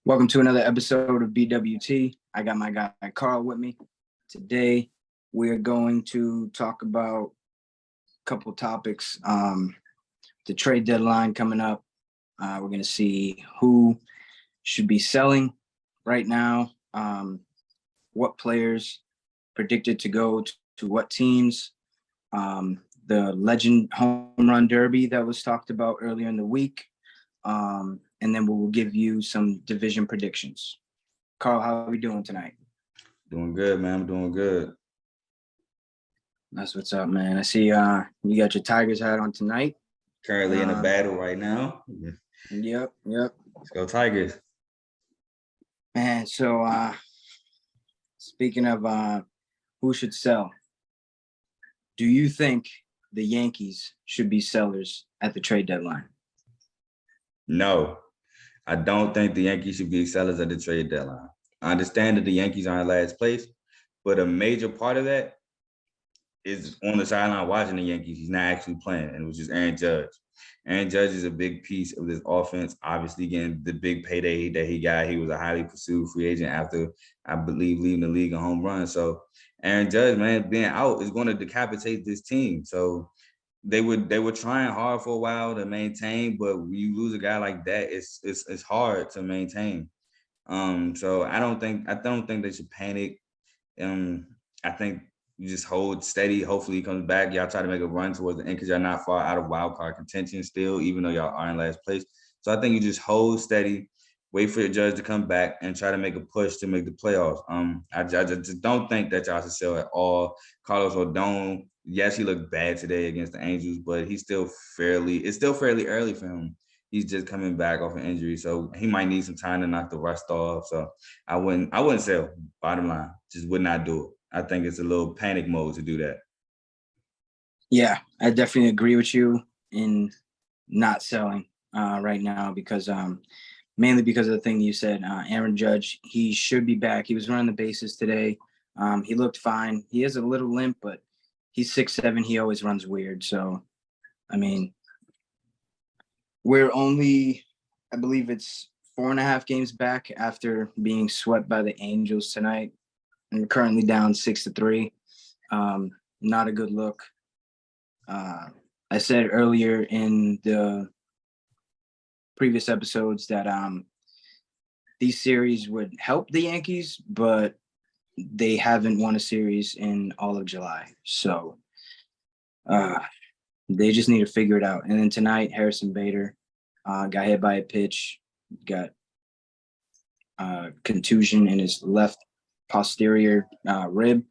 Welcome to another episode of BWT. I got my guy Carl with me. Today, we're going to talk about a couple topics. The trade deadline coming up. We're going to see who should be selling right now, what players predicted to go to what teams, the Legend Home Run Derby that was talked about earlier in the week, and then we'll give you some division predictions. Carl, how are we doing tonight? Doing good, man. I'm doing good. That's what's up, man. I see you got your Tigers hat on tonight. Currently in a battle right now. Yep. Let's go Tigers. Man, so speaking of who should sell, do you think the Yankees should be sellers at the trade deadline? No, I don't think the Yankees should be sellers at the trade deadline. I understand that the Yankees are in last place, but a major part of that is on the sideline watching the Yankees. He's not actually playing, and it was just Aaron Judge. Aaron Judge is a big piece of this offense, obviously getting the big payday that he got. He was a highly pursued free agent after, I believe, leaving the league in home run. So Aaron Judge, man, being out is going to decapitate this team. So they were trying hard for a while to maintain, but when you lose a guy like that, it's hard to maintain. So I don't think they should panic. I think you just hold steady. Hopefully he comes back. Y'all try to make a run towards the end because y'all not far out of wild card contention still, even though y'all are in last place. So I think you just hold steady, wait for your Judge to come back, and try to make a push to make the playoffs. I just don't think that y'all should sell at all. Carlos Rodon, yes, he looked bad today against the Angels, but it's still fairly early for him. He's just coming back off an injury, so he might need some time to knock the rust off. So I wouldn't sell. Bottom line, just would not do it. I think it's a little panic mode to do that. Yeah, I definitely agree with you in not selling right now because mainly because of the thing you said. Aaron Judge, he should be back. He was running the bases today. He looked fine. He has a little limp, but he's 6'7". He always runs weird. So, I mean, we're only, I believe it's 4.5 games back after being swept by the Angels tonight. And we're currently down 6-3. Not a good look. I said earlier in the previous episodes that these series would help the Yankees, but they haven't won a series in all of July. So they just need to figure it out. And then tonight, Harrison Bader got hit by a pitch, got contusion in his left posterior rib.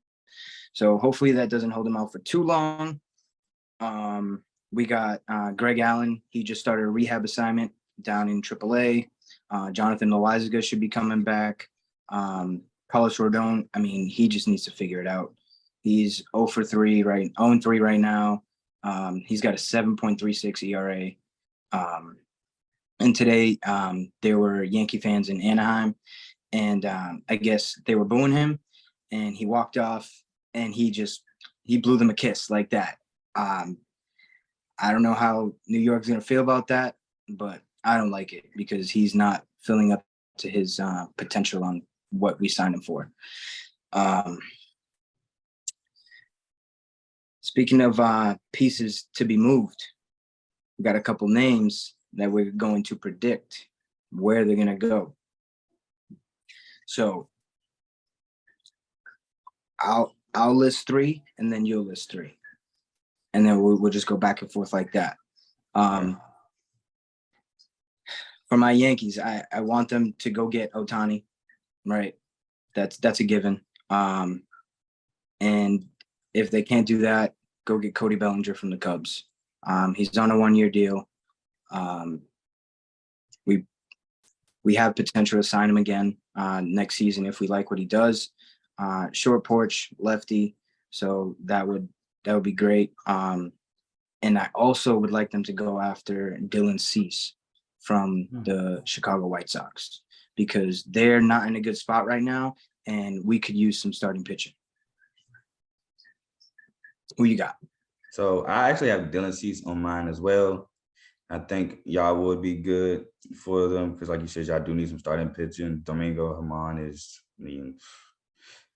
So hopefully that doesn't hold him out for too long. We got Greg Allen. He just started a rehab assignment down in AAA. Jonathan Loaizaga should be coming back. Carlos Rodon, I mean, he just needs to figure it out. He's 0-3 right now. He's got a 7.36 ERA. And today there were Yankee fans in Anaheim, and I guess they were booing him, and he walked off, and he blew them a kiss like that. I don't know how New York's going to feel about that, but I don't like it because he's not filling up to his potential on what we signed him for. Speaking of pieces to be moved, we got a couple names that we're going to predict where they're going to go. So I'll list 3, and then you'll list 3. And then we'll just go back and forth like that. For my Yankees, I want them to go get Ohtani, right? That's a given. And if they can't do that, go get Cody Bellinger from the Cubs. He's on a 1-year deal. We have potential to sign him again next season if we like what he does. Short porch, lefty, so that would be great. And I also would like them to go after Dylan Cease from the Chicago White Sox because they're not in a good spot right now, and we could use some starting pitching. Who you got? So I actually have Dylan Cease on mine as well. I think y'all would be good for them because, like you said, y'all do need some starting pitching. Domingo Herman is, I mean,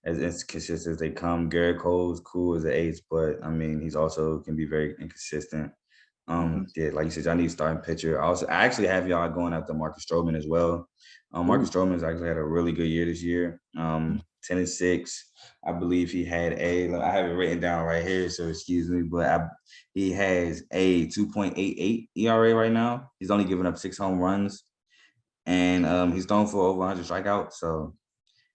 as inconsistent as they come. Garrett Cole is cool as an ace, but I mean, he's also can be very inconsistent. Mhm. Yeah, like you said, y'all need a starting pitcher. I actually have y'all going after Marcus Stroman as well. Marcus Ooh. Stroman's actually had a really good year this year. 10-6. I believe he had I have it written down right here, so excuse me, but he has a 2.88 ERA right now. He's only given up 6 home runs, and he's thrown for over 100 strikeouts. So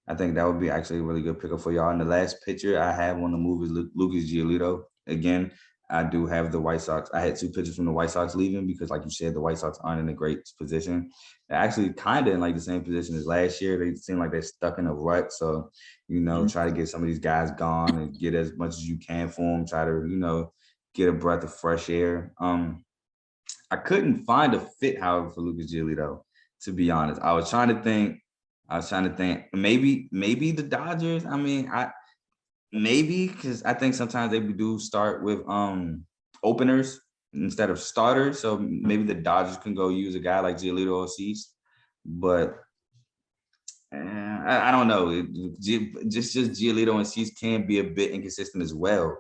I think that would be actually a really good pickup for y'all. And the last pitcher I have on the move is Lucas Giolito. Again, I do have the White Sox. I had 2 pitchers from the White Sox leaving because, like you said, the White Sox aren't in a great position. They're actually kind of in like the same position as last year. They seem like they're stuck in a rut. So, Mhm. try to get some of these guys gone and get as much as you can for them. Try to, get a breath of fresh air. I couldn't find a fit, however, for Lucas Giolito, to be honest. I was trying to think maybe the Dodgers. I mean, maybe because I think sometimes they do start with openers instead of starters. So maybe the Dodgers can go use a guy like Giolito or Cease. But I don't know. Just Giolito and Cease can be a bit inconsistent as well.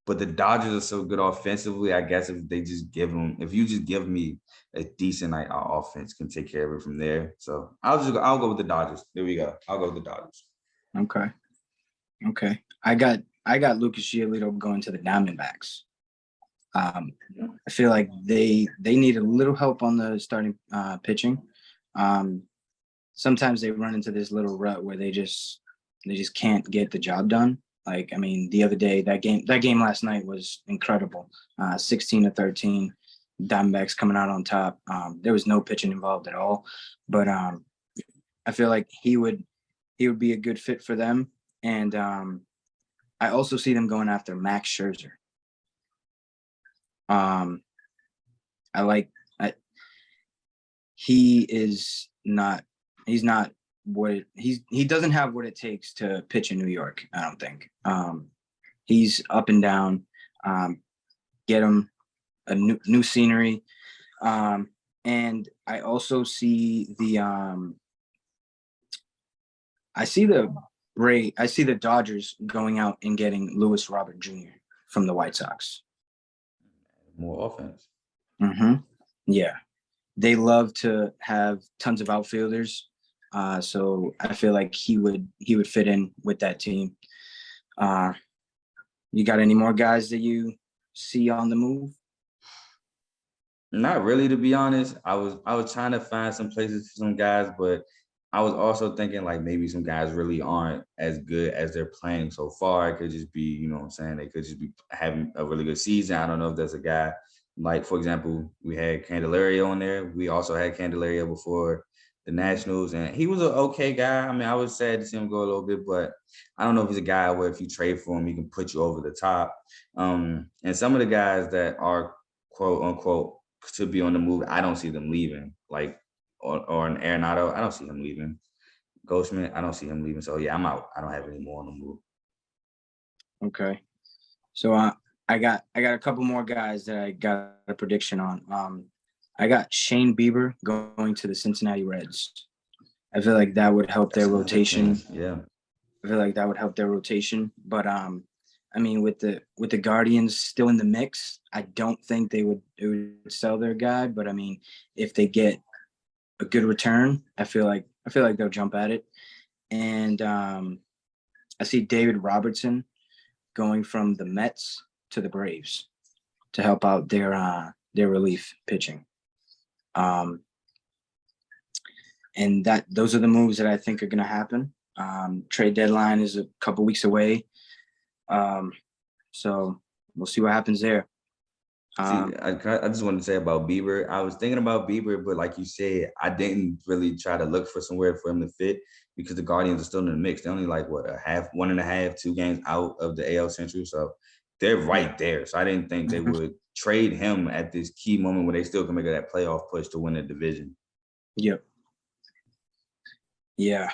But the Dodgers are so good offensively. I guess if you just give me a decent night, our offense can take care of it from there. So I'll go with the Dodgers. There we go. I'll go with the Dodgers. Okay. Okay. I got Lucas Giolito going to the Diamondbacks. I feel like they need a little help on the starting pitching. Sometimes they run into this little rut where they just can't get the job done. Like, I mean, the other day, that game last night was incredible. 16-13, Diamondbacks coming out on top. There was no pitching involved at all, but I feel like he would be a good fit for them. And I also see them going after Max Scherzer. Um, I like he is not he's not what he doesn't have what it takes to pitch in New York. I don't think. He's up and down. Get him a new scenery. And I also see I see the Dodgers going out and getting Lewis Robert Jr. from the White Sox. More offense. Yeah, they love to have tons of outfielders. So I feel like he would fit in with that team. You got any more guys that you see on the move? Not really, to be honest. I was trying to find some places for some guys, but I was also thinking like maybe some guys really aren't as good as they're playing so far. It could just be, what I'm saying, they could just be having a really good season. I don't know if there's a guy like, for example, we had Candelario on there. We also had Candelario before the Nationals, and he was an okay guy. I mean, I was sad to see him go a little bit, but I don't know if he's a guy where if you trade for him, he can put you over the top. And some of the guys that are quote unquote to be on the move, I don't see them leaving. Like or an Arenado, I don't see him leaving. Goldschmidt, I don't see him leaving. So yeah, I'm out. I don't have any more on the move. Okay, so I got a couple more guys that I got a prediction on. I got Shane Bieber going to the Cincinnati Reds. I feel like that would help their That's another rotation. thing. Yeah. I feel like that would help their rotation. But I mean, with the Guardians still in the mix, I don't think it would sell their guy. But I mean, if they get a good return, I feel like they'll jump at it. And I see David Robertson going from the Mets to the Braves to help out their relief pitching. And those are the moves that I think are going to happen. Trade deadline is a couple weeks away. So we'll see what happens there. See, I just wanted to say about Bieber. I was thinking about Bieber, but like you said, I didn't really try to look for somewhere for him to fit because the Guardians are still in the mix. They're only like what, 1.5, 2 games out of the AL Central, so they're right there. So I didn't think they would trade him at this key moment where they still can make that playoff push to win the division. Yep. Yeah.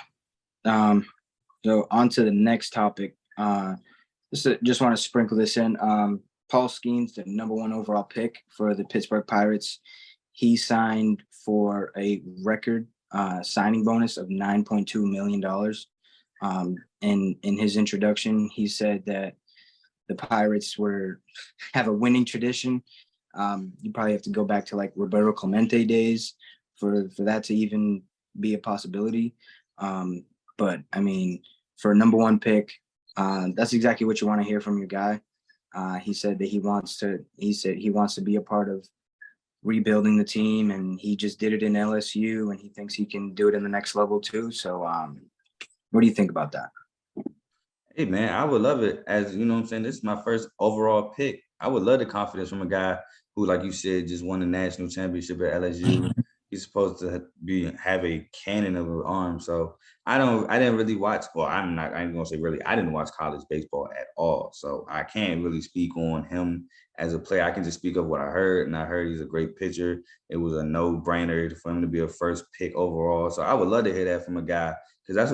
So on to the next topic. Just want to sprinkle this in. Paul Skeens, the #1 overall pick for the Pittsburgh Pirates. he signed for a record signing bonus of $9.2 million. In his introduction, he said that the Pirates have a winning tradition. You probably have to go back to like Roberto Clemente days for that to even be a possibility. But I mean, for a number one pick, that's exactly what you want to hear from your guy. He said that he wants to be a part of rebuilding the team, and he just did it in LSU, and he thinks he can do it in the next level too. So, what do you think about that? Hey man, I would love it. As you know what I'm saying, this is my first overall pick. I would love the confidence from a guy who, like you said, just won the national championship at LSU. He's supposed to have a cannon of an arm. So I didn't really watch, well, I ain't gonna say really, I didn't watch college baseball at all. So I can't really speak on him as a player. I can just speak of what I heard, and I heard he's a great pitcher. It was a no-brainer for him to be a first pick overall. So I would love to hear that from a guy, because that's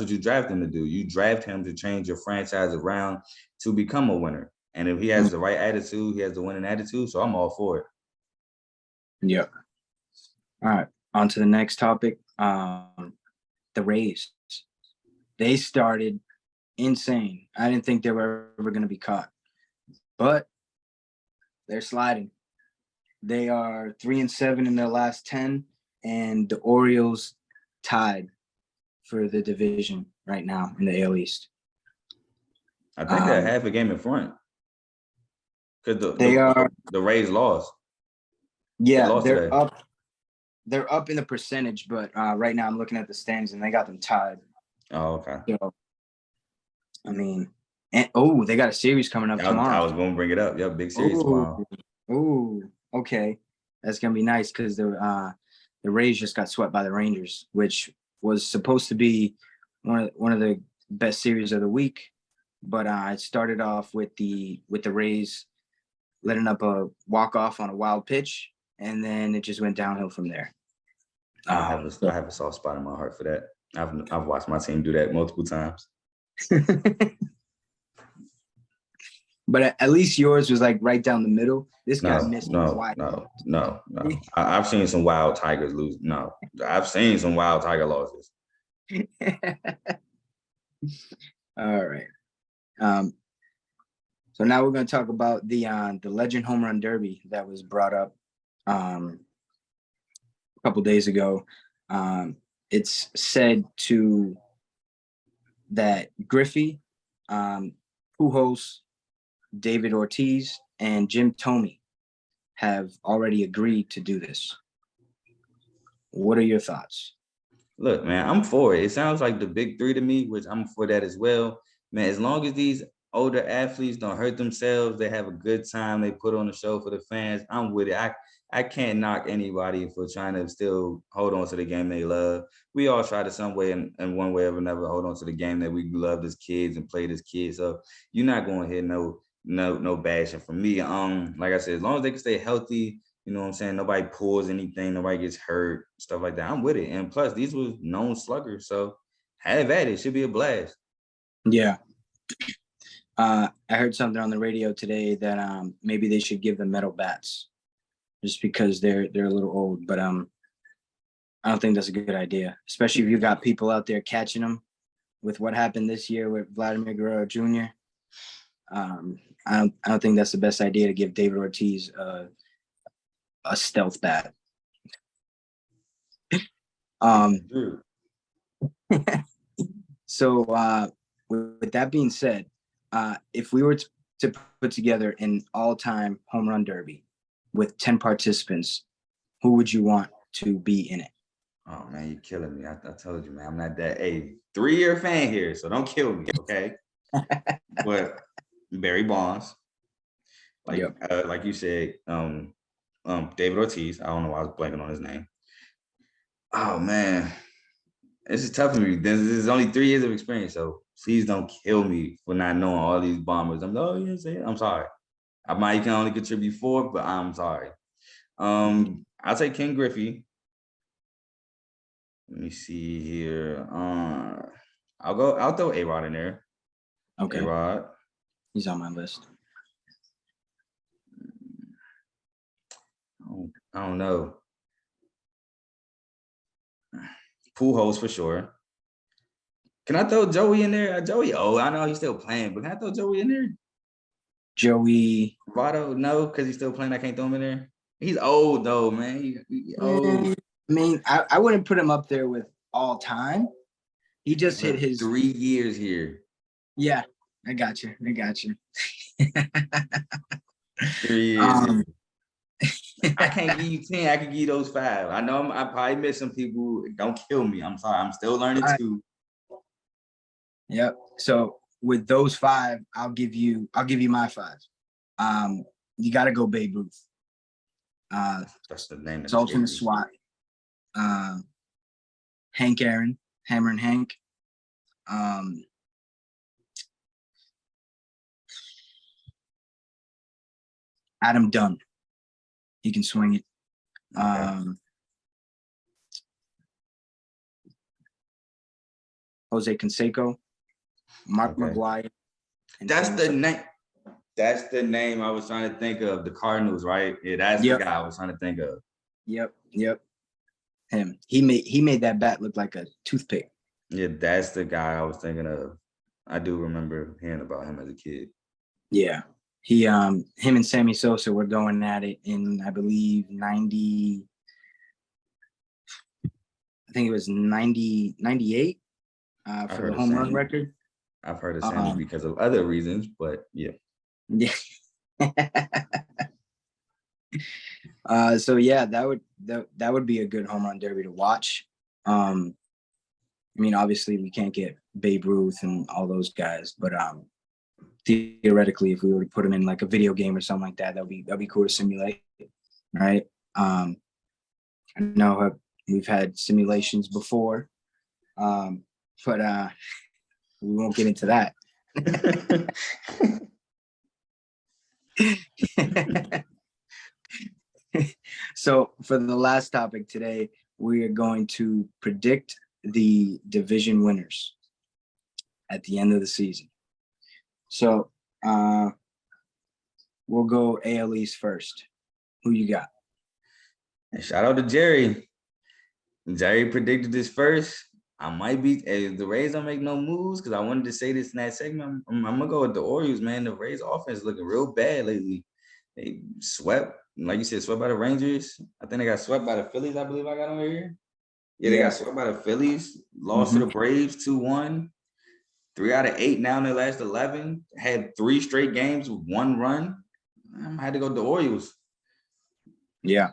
what you draft him to do. You draft him to change your franchise around to become a winner. And if he has the right attitude, he has the winning attitude. So I'm all for it. Yeah. All right. On to the next topic. The Rays. They started insane. I didn't think they were ever going to be caught, but they're sliding. They are 3-7 in their last 10, and the Orioles tied for the division right now in the AL East. I think they're half a game in front, because the Rays lost. Yeah, lost they're today. up. They're up in the percentage, but right now I'm looking at the standings, and they got them tied. Oh, okay. So, I mean, they got a series coming up tomorrow. I was going to bring it up. Yep, big series tomorrow. Oh, okay. That's gonna be nice, because the Rays just got swept by the Rangers, which was supposed to be one of the best series of the week. But it started off with the Rays letting up a walk-off on a wild pitch, and then it just went downhill from there. I have a soft spot in my heart for that. I've watched my team do that multiple times. But at least yours was like right down the middle. This guy missed wide. No. I've seen some wild Tigers lose. No, I've seen some wild Tiger losses. All right. So now we're going to talk about the Legend Home Run Derby that was brought up a couple days ago. It's said that Griffey, Pujols, David Ortiz, and Jim Thome have already agreed to do this. What are your thoughts? Look, man, I'm for it. It sounds like the big three to me, which I'm for that as well. Man, as long as these older athletes don't hurt themselves, they have a good time, they put on a show for the fans, I'm with it. I can't knock anybody for trying to still hold on to the game they love. We all try to some way in one way or another hold on to the game that we loved as kids and played as kids. So you're not going to hear no bashing from me. Like I said, as long as they can stay healthy, you know what I'm saying? Nobody pulls anything, nobody gets hurt, stuff like that. I'm with it. And plus, these were known sluggers, so have at it. Should be a blast. Yeah. I heard something on the radio today that maybe they should give them metal bats, just because they're a little old. But I don't think that's a good idea, especially if you got people out there catching them with what happened this year with Vladimir Guerrero Jr. I don't think that's the best idea to give David Ortiz a stealth bat. So with that being said, if we were to put together an all-time home run derby with 10 participants, who would you want to be in it? Oh man, you're killing me. I told you, man, I'm not that 3-year fan here, so don't kill me, okay? But Barry Bonds, like you said, David Ortiz. I don't know why I was blanking on his name. Oh man, this is tough for me. This is only 3 years of experience, so please don't kill me for not knowing all these bombers. I'm sorry. I might can only contribute 4, but I'm sorry. I'll take Ken Griffey. Let me see here. I'll throw A-Rod in there. Okay. A-Rod. He's on my list. I don't know. Pujols for sure. Can I throw Joey in there? Joey, I know he's still playing, but can I throw Joey in there? Joey. Votto, no, because he's still playing. I can't throw him in there. He's old though, man. He old. I mean, I wouldn't put him up there with all time. He just hit his 3 years here. Yeah, I got you. 3 years. I can't give you 10. I can give you those 5. I know I probably missed some people. Don't kill me. I'm sorry. I'm still learning too. Yep. So with those 5, I'll give you my 5. You got to go Babe Ruth. That's the name. It's ultimate SWAT. Hank Aaron, Hammer and Hank. Adam Dunn. He can swing it. Jose Canseco, Mark McGwire. That's the name. That's the name I was trying to think of. The Cardinals, right? Yeah, that's the guy I was trying to think of. Yep. Him. He made that bat look like a toothpick. Yeah, that's the guy I was thinking of. I do remember hearing about him as a kid. Yeah. Him and Sammy Sosa were going at it in, I believe, 90. I think it was 98 for the home run record. I've heard of Sammy because of other reasons, but yeah. Yeah. So yeah, that would be a good home run derby to watch. I mean, obviously we can't get Babe Ruth and all those guys, but theoretically, if we were to put them in like a video game or something like that, that'd be cool to simulate, right? I know we've had simulations before, but we won't get into that. So for the last topic today, we are going to predict the division winners at the end of the season. So we'll go AL East first. Who you got? Shout out to Jerry. Jerry predicted this first. I might be if the Rays don't make no moves, because I wanted to say this in that segment. I'm gonna go with the Orioles, man. The Rays offense is looking real bad lately. They swept, like you said, swept by the Rangers. I think they got swept by the Phillies, I believe I got over here. Yeah, they got swept by the Phillies, lost to the Braves 2-1. 3 out of 8 now in their last 11. Had 3 straight games with 1 run. I had to go to the Orioles. Yeah.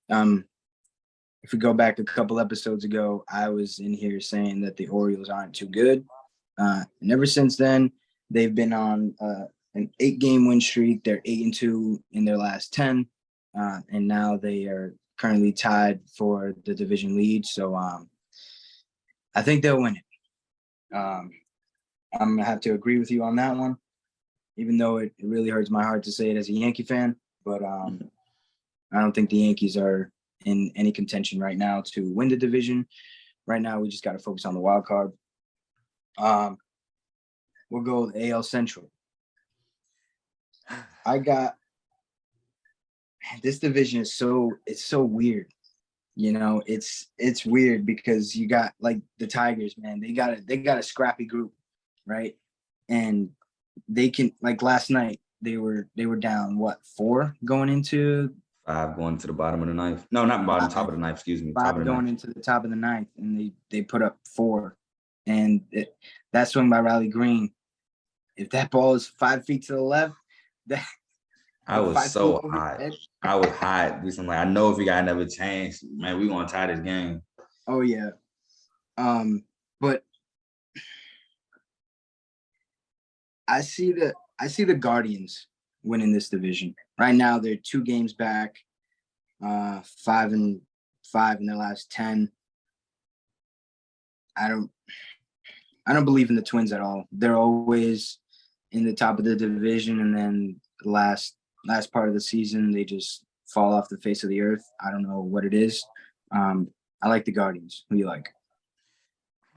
If we go back a couple episodes ago, I was in here saying that the Orioles aren't too good. And ever since then, they've been on an 8-game win streak. They're 8-2 in their last 10. And now they are currently tied for the division lead. So I think they'll win it. I'm going to have to agree with you on that one, even though it really hurts my heart to say it as a Yankee fan. But I don't think the Yankees are in any contention right now to win the division. Right now, we just got to focus on the wild card. We'll go with AL Central. This division is so weird. You know, it's weird because you got like the Tigers, man. They got a scrappy group, right? And they can, like last night, they were down 4 going into 5 going to the bottom of the 9th. No, not bottom, top of the 9th. Excuse me. 5 going into the top of the 9th, and they put up 4, and that swing by Riley Green. If that ball is 5 feet to the left, I was so hot. I was hot. I'm like, I know if we got another chance, man, we gonna tie this game. Oh yeah. But I see the Guardians winning this division. Right now, they're 2 games back, 5-5 in their last 10. I don't believe in the Twins at all. They're always in the top of the division, and then the last part of the season, they just fall off the face of the earth. I don't know what it is. I like the Guardians. Who do you like?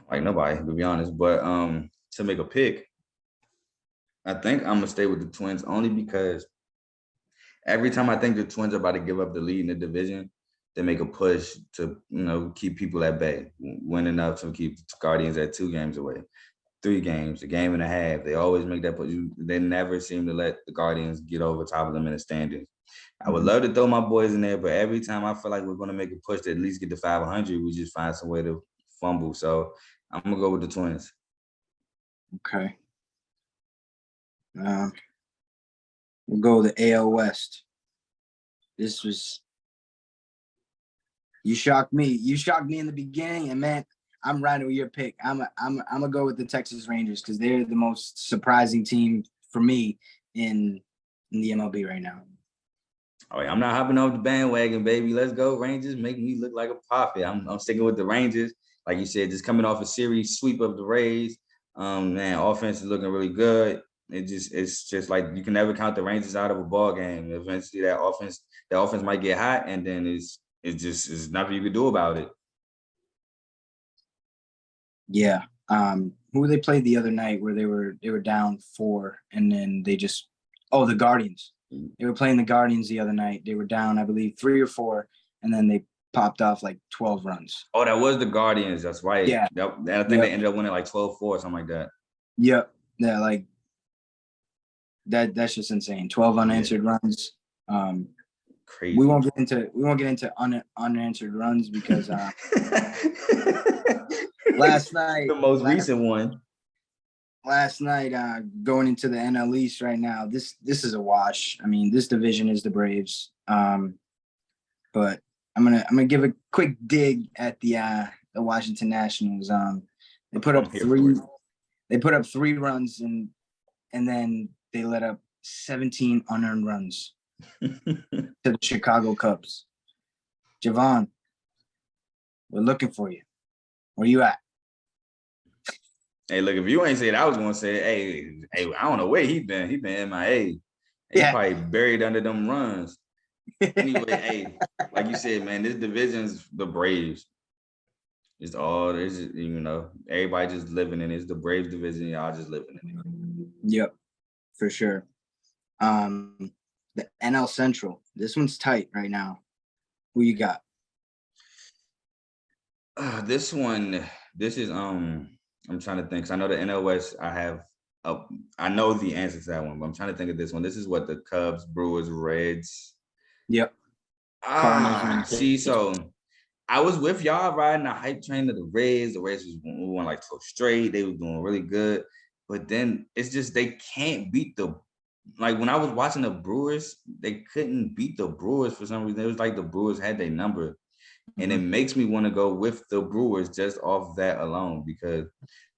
Like nobody, to be honest. But to make a pick, I think I'm gonna stay with the Twins only because Every time I think the Twins are about to give up the lead in the division, they make a push to, keep people at bay, win enough to keep the Guardians at 2 games away, 3 games, a game and a half. They always make that push. They never seem to let the Guardians get over top of them in the standings. I would love to throw my boys in there, but every time I feel like we're going to make a push to at least get to 500, we just find some way to fumble. So I'm going to go with the Twins. Okay. We'll go the AL West. You shocked me. You shocked me in the beginning, and man, I'm riding with your pick. I'm gonna go with the Texas Rangers because they're the most surprising team for me in the MLB right now. All right, I'm not hopping off the bandwagon, baby. Let's go Rangers. Make me look like a prophet. I'm sticking with the Rangers. Like you said, just coming off a series sweep of the Rays. Man, offense is looking really good. It's just like you can never count the Rangers out of a ball game. Eventually, that offense might get hot, and then it's nothing you can do about it. Yeah. Who they played the other night where they were down 4 and then they just the Guardians. They were playing the Guardians the other night. They were down, I believe, 3 or 4, and then they popped off like 12 runs. Oh, that was the Guardians. That's right. Yeah. I think they ended up winning like 12-4 or something like that. Yep. Yeah, like that's just insane. 12 unanswered runs. Crazy. We won't get into unanswered runs because last night, the most recent one. Last night, going into the NL East right now, this is a wash. I mean, this division is the Braves. But I'm gonna give a quick dig at the Washington Nationals. They put up 3. They put up 3 runs and then they let up 17 unearned runs to the Chicago Cubs. Javon, we're looking for you. Where you at? Hey, look, if you ain't say it, I was gonna say, hey, I don't know where he been. He been MIA. He probably buried under them runs. Anyway, hey, like you said, man, this division's the Braves. It's all there's, everybody just living in it. It's the Braves division. Y'all just living in it. Yep, for sure. The NL Central. This one's tight right now. Who you got? This is I'm trying to think. I know the NL West. I know the answer to that one, but I'm trying to think of this one. This is what the Cubs, Brewers, Reds. Yep. See, so I was with y'all riding the hype train of the Reds. The Reds was won like 12 straight. They were doing really good, but then it's just they can't beat when I was watching the Brewers, they couldn't beat the Brewers for some reason. It was like the Brewers had their number. And it makes me want to go with the Brewers just off that alone because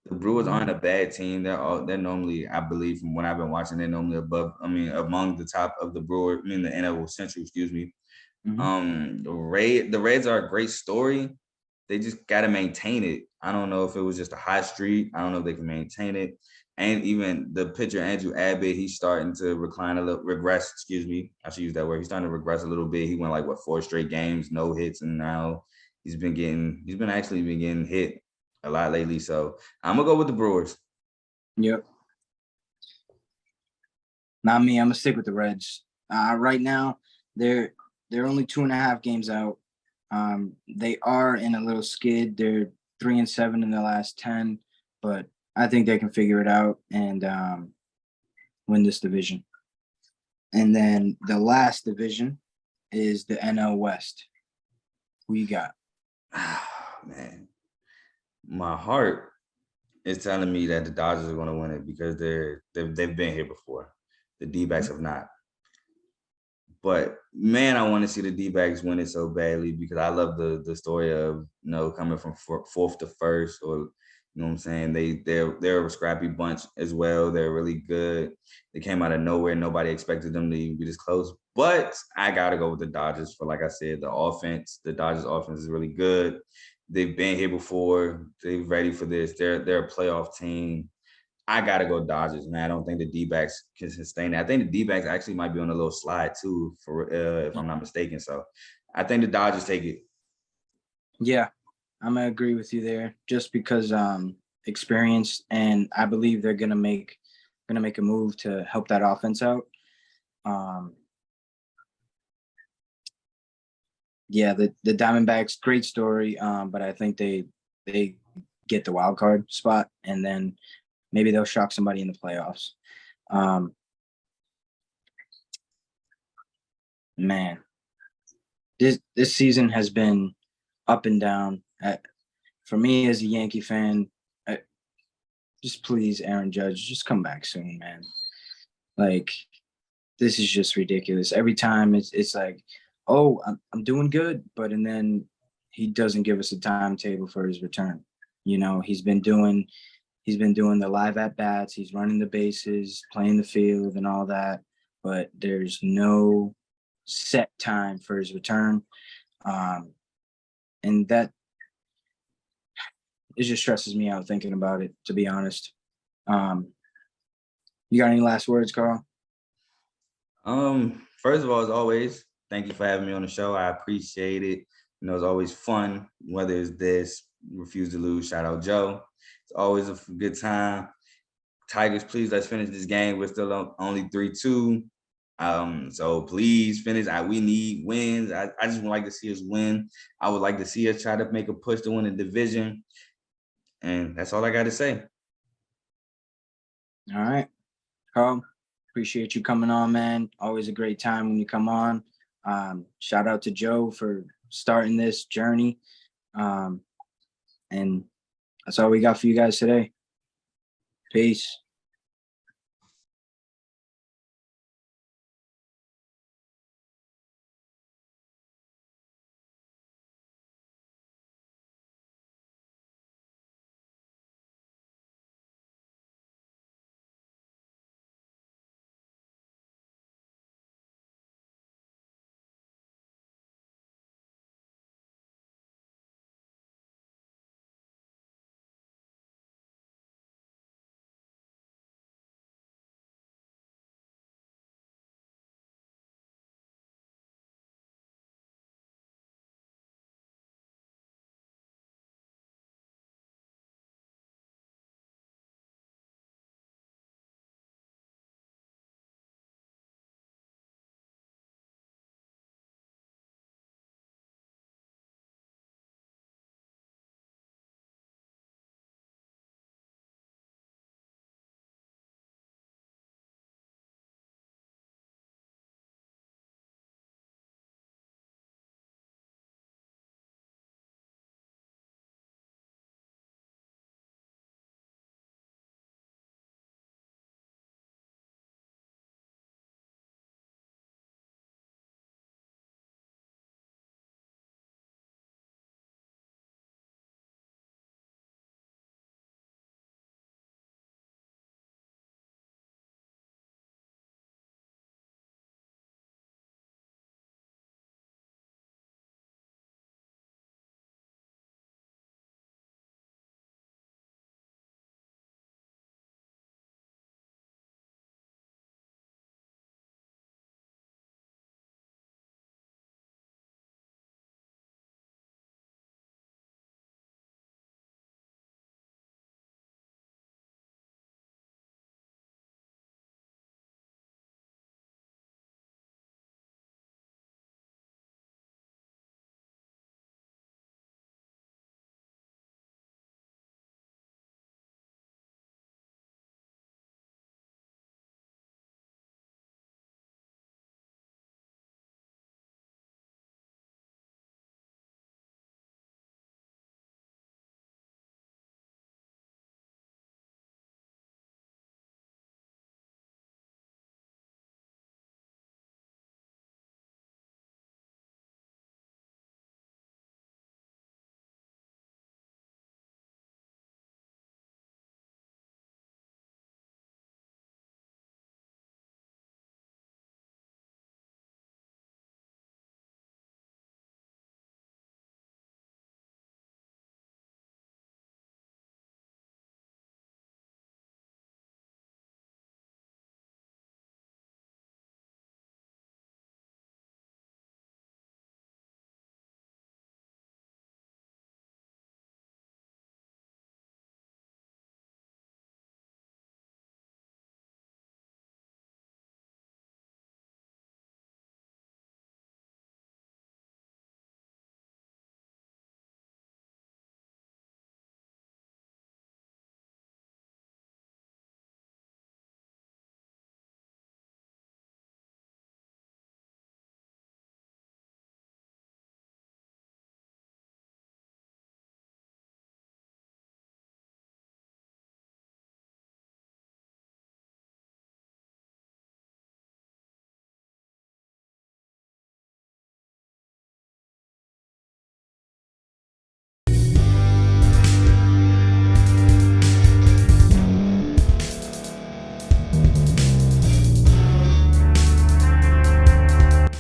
the Brewers aren't a bad team. They're normally, I believe, from what I've been watching, they're normally among the top of the Brewers, the NL Central, excuse me. The Reds are a great story. They just got to maintain it. I don't know if it was just a hot streak. I don't know if they can maintain it. And even the pitcher, Andrew Abbott, he's starting to regress, excuse me. I should use that word. He's starting to regress a little bit. He went 4 straight games, no hits. And now he's been getting hit a lot lately. So I'm going to go with the Brewers. Yep. Not me. I'm going to stick with the Reds. Right now, they're only 2.5 games out. They are in a little skid. They're 3-7 in the last 10, but I think they can figure it out and win this division. And then the last division is the NL West. Who you got? Man, my heart is telling me that the Dodgers are going to win it because they've been here before. The D-backs have not. But man, I want to see the D-backs win it so badly because I love the story of coming from 4th to 1st, or you know what I'm saying? They're a scrappy bunch as well. They're really good. They came out of nowhere. Nobody expected them to even be this close. But I gotta go with the Dodgers for, like I said, the offense. The Dodgers offense is really good. They've been here before. They're ready for this. They're a playoff team. I gotta go Dodgers, man. I don't think the D-backs can sustain it. I think the D-backs actually might be on a little slide too, if I'm not mistaken. So I think the Dodgers take it. Yeah, I'm gonna agree with you there, just because experience, and I believe they're gonna make a move to help that offense out. yeah, the Diamondbacks, great story. But I think they get the wild card spot, and then maybe they'll shock somebody in the playoffs. Um, man, this season has been up and down. For me as a Yankee fan, just please, Aaron Judge, just come back soon, man. Like this is just ridiculous. Every time it's like, oh, I'm doing good, but and then he doesn't give us a timetable for his return. You know, he's been doing the live at bats, he's running the bases, playing the field, and all that, but there's no set time for his return. And that it just stresses me out thinking about it, to be honest. Um, you got any last words, Carl? First of all, as always, thank you for having me on the show. I appreciate it. You know, it's always fun, whether it's this, Refuse to Lose, shout out Joe. It's always a good time. Tigers, please, let's finish this game. We're still only 3-2. So please finish. We need wins. I just would like to see us win. I would like to see us try to make a push to win the division. And that's all I got to say. All right, Carl, appreciate you coming on, man. Always a great time when you come on. Shout out to Joe for starting this journey. And that's all we got for you guys today. Peace.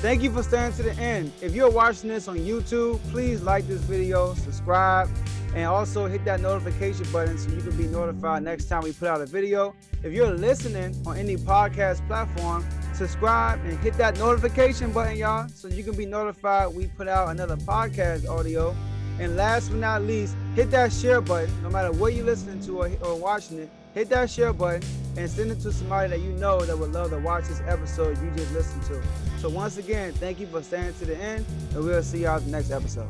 Thank you for staying to the end. If you're watching this on YouTube, please like this video, subscribe, and also hit that notification button so you can be notified next time we put out a video. If you're listening on any podcast platform, subscribe and hit that notification button, y'all, so you can be notified we put out another podcast audio. And last but not least, hit that share button. No matter what you're listening to or watching it, hit that share button and send it to somebody that you know that would love to watch this episode you just listened to. So once again, thank you for staying to the end, and we'll see y'all in the next episode.